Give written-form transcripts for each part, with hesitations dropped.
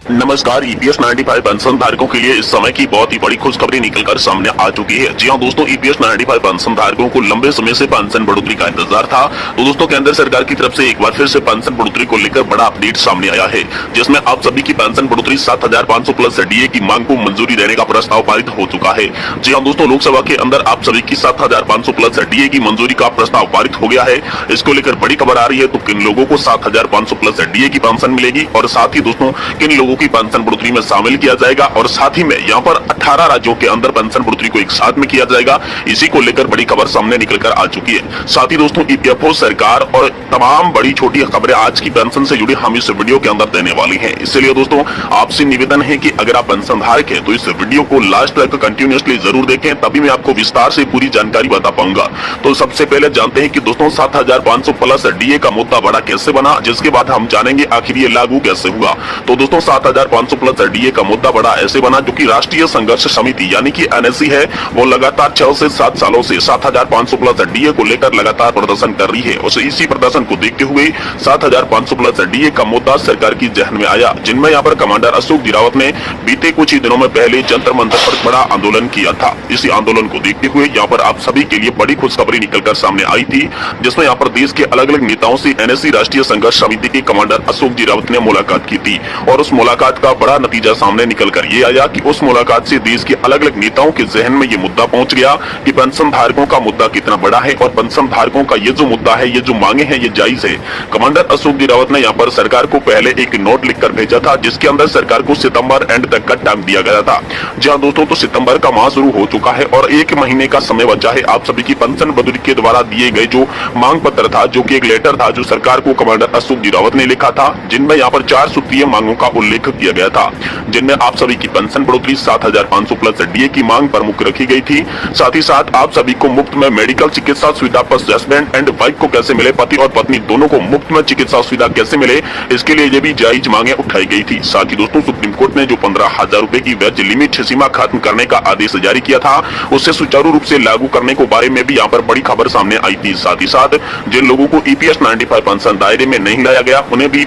नमस्कार। EPS 95 pension धारकों के लिए इस समय की बहुत ही बड़ी खुशखबरी निकलकर सामने आ चुकी है। जी हां दोस्तों, ईपीएस 95 पेंशन धारकों को लंबे समय से पेंशन बढ़ोतरी का इंतजार था। तो दोस्तों केंद्र सरकार की तरफ से एक बार फिर से पेंशन बढ़ोतरी को लेकर बड़ा अपडेट सामने आया है, जिसमें आप सभी की पेंशन बढ़ोतरी 7,500 प्लस डीए की मांग को मंजूरी देने का प्रस्ताव पारित हो चुका है। जी हां दोस्तों, लोकसभा के अंदर आप सभी की 7,500 प्लस डीए की मंजूरी का प्रस्ताव पारित हो गया है। इसको लेकर बड़ी खबर आ रही है। तो किन लोगों को 7,500 प्लस डीए की पेंशन मिलेगी और साथ ही दोस्तों किन लोगों की पेंशन बढ़ोतरी में शामिल किया जाएगा और साथ ही में यहाँ पर 18 राज्यों के अंदर पेंशन बढ़ोतरी को एक साथ में किया जाएगा, इसी को लेकर बड़ी खबर सामने निकलकर आ चुकी है। साथ ही दोस्तों ईपीएफओ, सरकार और तमाम बड़ी छोटी खबरें आज की पेंशन से जुड़ी हम इस वीडियो के अंदर देने वाली हैं। इसलिए दोस्तों आपसे निवेदन है कि अगर आप पेंशन धारक हैं तो इस वीडियो को लास्ट तक कंटिन्यूअसली जरूर देखें, तभी मैं आपको विस्तार से पूरी जानकारी बता पाऊंगा। तो सबसे पहले जानते हैं कि दोस्तों 7,500 प्लस डीए का मुद्दा बड़ा कैसे बना, जिसके बाद हम जानेंगे आखिर ये लागू कैसे हुआ। तो दोस्तों 7,500 प्लस डीए का मुद्दा बड़ा ऐसे बना जो कि राष्ट्रीय संघर्ष समिति यानी कि एनएससी है, वो लगातार 6 से 7 सालों से 7,500 प्लस डीए को लेकर लगातार प्रदर्शन कर रही है। और इसी प्रदर्शन को देखते हुए 7,500 प्लस डीए का मुद्दा सरकार की जहन में आया, जिनमें यहाँ पर कमांडर अशोक जी रावत ने बीते कुछ ही दिनों में पहले जंतर मंतर पर बड़ा आंदोलन किया था। इसी आंदोलन को देखते हुए यहाँ पर आप सभी के लिए बड़ी खुशखबरी निकलकर सामने आई थी, जिसमें यहाँ पर देश के अलग अलग नेताओं से एनएससी राष्ट्रीय संघर्ष समिति के कमांडर अशोक जी रावत ने मुलाकात की थी। और उस मुलाकात का बड़ा नतीजा सामने निकल कर ये आया कि उस मुलाकात से देश के अलग अलग नेताओं के जहन में ये मुद्दा पहुंच गया कि पेंशन धारकों का मुद्दा कितना बड़ा है और पेंशन धारकों का ये जो मुद्दा है, ये जो मांगे हैं, ये जायज है। कमांडर अशोक जी रावत ने यहाँ पर सरकार को पहले एक नोट लिखकर भेजा था, जिसके अंदर सरकार को सितंबर एंड तक का टाइम दिया गया था। जी हाँ दोस्तों, तो सितंबर का माह शुरू हो चुका है और 1 महीने का समय बचा है। आप सभी की पेंशन बढ़ोतरी के द्वारा दिए गए जो मांग पत्र था, जो की एक लेटर था, जो सरकार को कमांडर अशोक जी रावत ने लिखा था, जिनमें यहाँ पर 4 सूत्रीय मांगों का उल्लेख किया गया था, जिनमें आप सभी की पेंशन बढ़ोतरी 7,500 प्लस डीए की मांग प्रमुख रखी गई थी। साथ ही साथ आप सभी को मुफ्त में मेडिकल चिकित्सा सुविधा पर हस्बैंड एंड वाइफ को कैसे मिले, पति और पत्नी दोनों को मुफ्त में चिकित्सा सुविधा कैसे मिले, इसके लिए ये भी जायज मांगे उठाई गई थी। साथ ही दोस्तों सुप्रीम कोर्ट ने जो 15,000 रुपए की वेज लिमिट सीमा खत्म करने का आदेश जारी किया था, उसे सुचारू रूप से लागू करने के बारे में भी यहाँ पर बड़ी खबर सामने आई थी। साथ ही साथ जिन लोगों को ईपीएस 95 पेंशन दायरे में नहीं लाया गया, उन्हें भी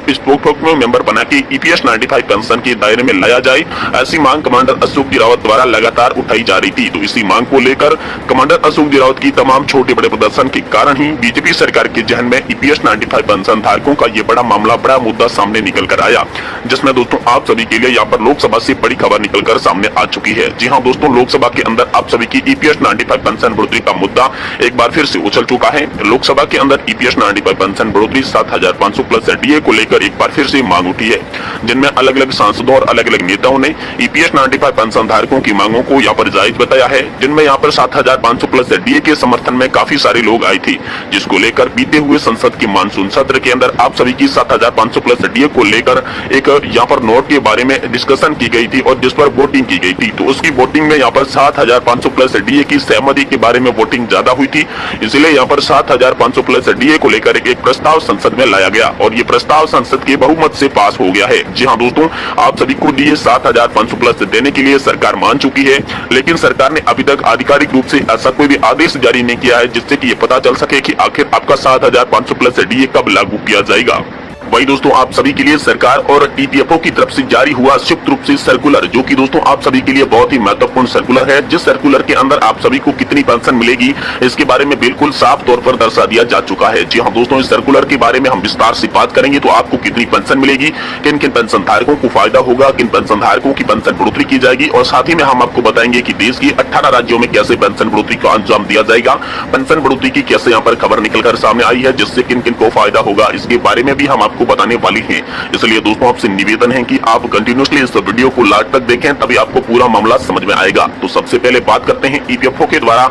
मेंबर बना के ईपीएस 95 पेंशन के दायरे में लाया जाए, ऐसी मांग कमांडर अशोक जी रावत द्वारा लगातार उठाई जा रही थी। तो इसी मांग को लेकर कमांडर अशोक जी रावत की तमाम छोटे बड़े प्रदर्शन के कारण ही बीजेपी सरकार के जहन में ईपीएस 95 पेंशन धारकों का ये बड़ा मामला, बड़ा मुद्दा सामने निकल कर आया, जिसमें दोस्तों आप सभी के लिए यहाँ पर लोकसभा से बड़ी खबर निकलकर सामने आ चुकी है। जी हाँ दोस्तों, लोकसभा के अंदर आप सभी की ईपीएस 95 पेंशन बढ़ोतरी का मुद्दा एक बार फिर से उछल चुका है। लोकसभा के अंदर ईपीएस 95 पेंशन बढ़ोतरी 7,500 प्लस डीए को लेकर एक बार फिर से मांग उठी है, जिनमें अलग अलग सांसदों और अलग अलग नेताओं ने ईपीएस 95 पेंशन धारकों की मांगों को यहाँ पर जायज बताया है, जिनमें यहाँ पर 7,500 प्लस डीए के समर्थन में काफी सारे लोग आए थे, जिसको लेकर बीते हुए संसद के मानसून सत्र के अंदर आप सभी की 7,500 प्लस डीए को लेकर एक यहाँ पर नोट के बारे में डिस्कशन की गई थी और जिस पर वोटिंग की गई थी। तो उसकी वोटिंग में यहाँ पर 7,500 प्लस डीए की सहमति के बारे में वोटिंग ज्यादा हुई थी, इसलिए यहाँ पर 7,500 प्लस डीए को लेकर एक प्रस्ताव संसद में लाया गया और ये प्रस्ताव संसद के बहुमत से पास हो गया है। जी हाँ दोस्तों, आप सभी को डीए 7,500 प्लस देने के लिए सरकार मान चुकी है, लेकिन सरकार ने अभी तक आधिकारिक रूप से ऐसा कोई भी आदेश जारी नहीं किया है, जिससे कि ये पता चल सके कि आखिर आपका 7,500 प्लस डीए कब लागू किया जाएगा। वही दोस्तों आप सभी के लिए सरकार और ईपीएफओ की तरफ से जारी हुआ संयुक्त रूप से सर्कुलर, जो कि दोस्तों आप सभी के लिए बहुत ही महत्वपूर्ण सर्कुलर है, जिस सर्कुलर के अंदर आप सभी को कितनी पेंशन मिलेगी इसके बारे में बिल्कुल साफ तौर पर दर्शा दिया जा चुका है। जी हाँ दोस्तों, इस सर्कुलर के बारे में हम विस्तार से बात करेंगे। तो आपको कितनी पेंशन मिलेगी, किन किन पेंशन धारकों को फायदा होगा, किन पेंशन धारकों की पेंशन बढ़ोतरी की जाएगी और साथ ही में हम आपको बताएंगे कि देश की 18 राज्यों में कैसे पेंशन बढ़ोतरी को अंजाम दिया जाएगा, पेंशन बढ़ोतरी की कैसे यहाँ पर खबर निकलकर सामने आई है, जिससे किन किन को फायदा होगा, इसके बारे में भी हम आपको बताने वाले हैं। इसलिए दोस्तों आपसे निवेदन है कि आप कंटिन्यूअसली इस वीडियो को लास्ट तक देखें, तभी आपको पूरा मामला समझ में आएगा। तो सबसे पहले बात करते हैं ईपीएफओ के द्वारा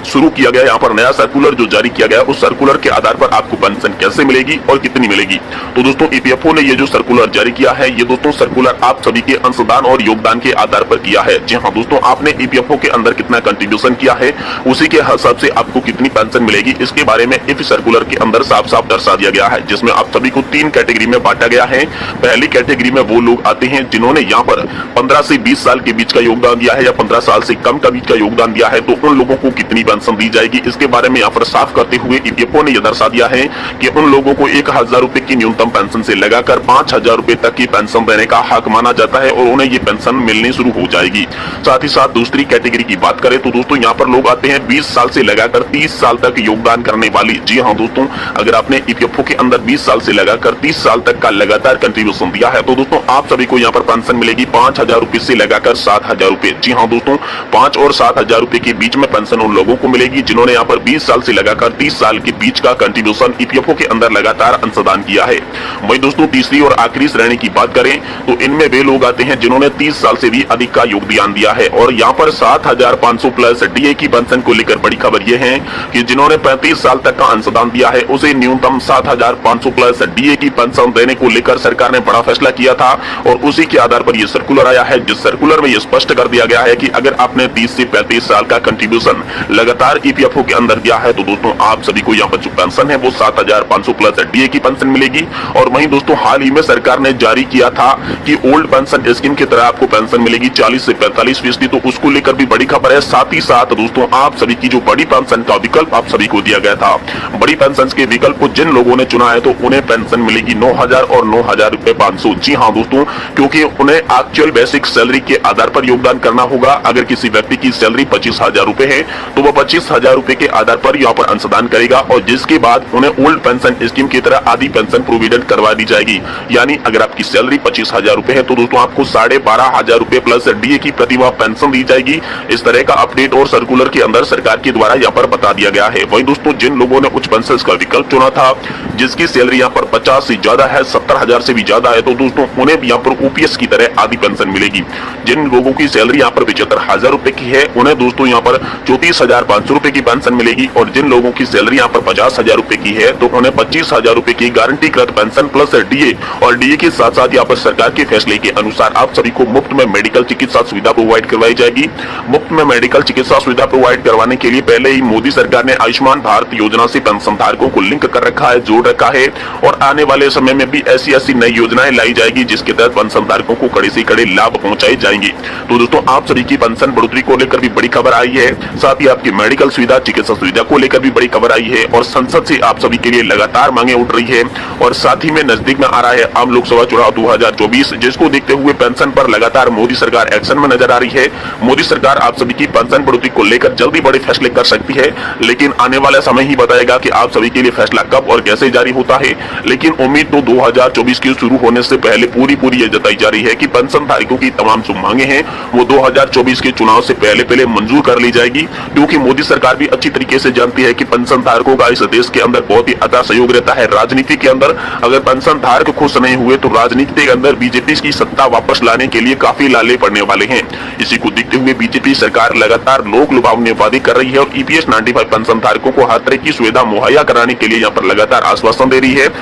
शुरू किया गया यहाँ पर नया सर्कुलर जो जारी किया गया, उस सर्कुलर के आधार पर आपको पेंशन कैसे मिलेगी और कितनी मिलेगी। तो दोस्तों ईपीएफओ ने ये जो सर्कुलर जारी किया है, ये दोस्तों सर्कुलर आप सभी के अंशदान और योगदान के आधार पर किया है। जी हाँ दोस्तों, आपने ईपीएफओ के अंदर कितना कंट्रीब्यूशन किया है, उसी के हिसाब से आपको कितनी पेंशन मिलेगी, इसके बारे में इस सर्कुलर के अंदर साफ साफ दर्शा दिया गया है, जिसमें आप सभी को 3 कैटेगरी में बांटा गया है। पहली कैटेगरी में वो लोग आते हैं जिन्होंने यहाँ पर 15 से 20 साल के बीच का योगदान दिया है या 15 साल से कम का बीच का योगदान दिया है, तो उन लोगों को कितनी पेंशन दी जाएगी, इसके बारे में यहाँ पर साफ करते हुए ईपीएफओ ने यह दर्शा दिया है कि उन लोगों को 1000 रुपए की न्यूनतम पेंशन से लगाकर 5000 रुपए तक की पेंशन देने का हक माना जाता है और उन्हें ये पेंशन मिलनी शुरू हो जाएगी। साथ ही साथ दूसरी कैटेगरी की बात करें तो दोस्तों यहाँ पर लोग आते हैं 20 साल से लगाकर 30 साल तक योगदान करने वाली। जी हाँ दोस्तों, अगर आपने ईपीएफओ के अंदर 20 साल से लगाकर 30 साल तक का लगातार कंट्रीब्यूशन दिया है तो दोस्तों आप सभी को यहाँ पर पेंशन मिलेगी 5000 रुपए से लगाकर 7000 रुपए। जी हाँ दोस्तों, 5 और 7000 रुपए के बीच में पेंशन उन लोगों को मिलेगी जिन्होंने यहाँ पर 20 साल से लगाकर 30 साल के बीच का कंट्रीब्यूशन ईपीएफओ के अंदर लगातार अंशदान किया है। वही दोस्तों तीसरी और आखिरी श्रेणी की बात करें तो इनमें वे लोग आते हैं जिन्होंने 30 साल से भी अधिक का योगदान दिया है और यहाँ पर 7500 प्लस डीए की पेंशन को लेकर बड़ी खबर यह है कि जिन्होंने 35 साल तक का अंशदान दिया है उसे न्यूनतम 7500 प्लस डीए की पेंशन देने को लेकर सरकार ने बड़ा फैसला किया था और उसी के आधार पर यह सर्कुलर आया है, जिस सर्कुलर में यह स्पष्ट कर दिया गया है कि अगर आपने 30 से 35 साल का कंट्रीब्यूशन लगातार ईपीएफओ के अंदर दिया है तो दोस्तों आप सभी को यहाँ पर जो पेंशन है वो 7500 प्लस डीए की पेंशन मिलेगी। और वहीं दोस्तों हाल ही में सरकार ने जारी किया था कि ओल्ड पेंशन स्कीम की तरह आपको पेंशन मिलेगी 40 से 45%, तो उसको लेकर भी बड़ी खबर है। साथ ही साथ दोस्तों आप सभी की जो बड़ी पेंशन का विकल्प आप सभी को दिया गया था, बड़ी पेंशन के विकल्प को जिन लोगों ने चुना है तो उन्हें पेंशन मिलेगी 9000 और 9000 रुपए 500। जी हाँ दोस्तों, क्योंकि उन्हें एक्चुअल बेसिक सैलरी के आधार पर योगदान करना होगा। अगर किसी व्यक्ति की सैलरी 25000 रुपए है तो वो 25000 रुपए के आधार पर यहाँ पर अंशदान करेगा और जिसके बाद उन्हें ओल्ड पेंशन स्कीम की तरह आधी पेंशन प्रोविडेंट करवा दी जाएगी। यानी अगर आपकी सैलरी 25000 रुपए है तो दोस्तों आपको 12500 रुपए प्लस डीए की प्रतिमाह पेंशन दी जाएगी। इस तरह का अपडेट और सर्कुलर के अंदर सरकार के द्वारा यहाँ पर बता दिया गया है। वही दोस्तों जिन लोगों ने उच्च पेंशन का विकल्प चुना था, जिसकी सैलरी यहाँ पर 50 से ज्यादा है, 70000 से भी ज्यादा है, तो दोस्तों उन्हें भी यहाँ पर ओपीएस की तरह आधी पेंशन मिलेगी। जिन लोगों की सैलरी यहाँ पर 75000 रुपए की है उन्हें दोस्तों यहाँ पर 34500 रुपए की पेंशन मिलेगी और जिन लोगों की सैलरी यहाँ पर 50000 रुपए की है तो उन्हें 25000 रुपए की गारंटीकृत पेंशन प्लस डीए और डीए के साथ साथ यहाँ पर सरकार के फैसले के अनुसार आप सभी को मुफ्त में मेडिकल चिकित्सा सुविधा प्रोवाइड करवाई जाएगी। मुफ्त में मेडिकल चिकित्सा सुविधा प्रोवाइड करवाने के लिए पहले ही मोदी सरकार ने आयुष्मान भारत योजना से पेंशन धारकों को लिंक कर रखा है, जोड़ रखा है और आने वाले समय में भी ऐसी नई योजनाएं लाई जाएगी जिसके तहत पेंशन धारकों को कड़े से कड़े लाभ पहुंचाए जाएंगे। तो दोस्तों आप सभी की पेंशन बढ़ोतरी को लेकर भी बड़ी खबर आई है, साथ ही आपकी मेडिकल सुविधा चिकित्सा सुविधा को लेकर भी बड़ी खबर आई है और संसद से आप सभी के लिए लगातार मांगे उठ रही है और साथ ही में नजदीक में आ रहा है आम लोकसभा चुनाव 2024, जिसको देखते हुए पेंशन पर लगातार मोदी सरकार एक्शन में नजर आ रही है। मोदी सरकार आप सभी की पेंशन बढ़ोतरी को लेकर जल्दी बड़े फैसले कर सकती है, लेकिन आने वाला समय ही बताएगा कि आप सभी के लिए फैसला कब और कैसे जारी होता है। लेकिन उम्मीद तो 2024 के शुरू होने से पहले पूरी ये जताई जा रही है कि पेंशन धारकों की तमाम जो मांगे हैं वो 2024 के चुनाव से पहले मंजूर कर ली जाएगी, क्योंकि मोदी सरकार भी अच्छी तरीके से जानती है कि पेंशन धारकों का इस देश के अंदर बहुत ही अता सहयोग रहता है। राजनीति के अंदर अगर पेंशन धारक खुश नहीं हुए तो राजनीति के अंदर बीजेपी की सत्ता वापस लाने के लिए काफी लाले पड़ने वाले हैं। इसी को देखते हुए बीजेपी सरकार लगातार लोक लुभावनी वादे कर रही है और ईपीएस 95 पेंशन धारकों को हर तरह की सुविधा मुहैया कराने के लिए यहाँ पर लगातार आश्वासन दे रही है।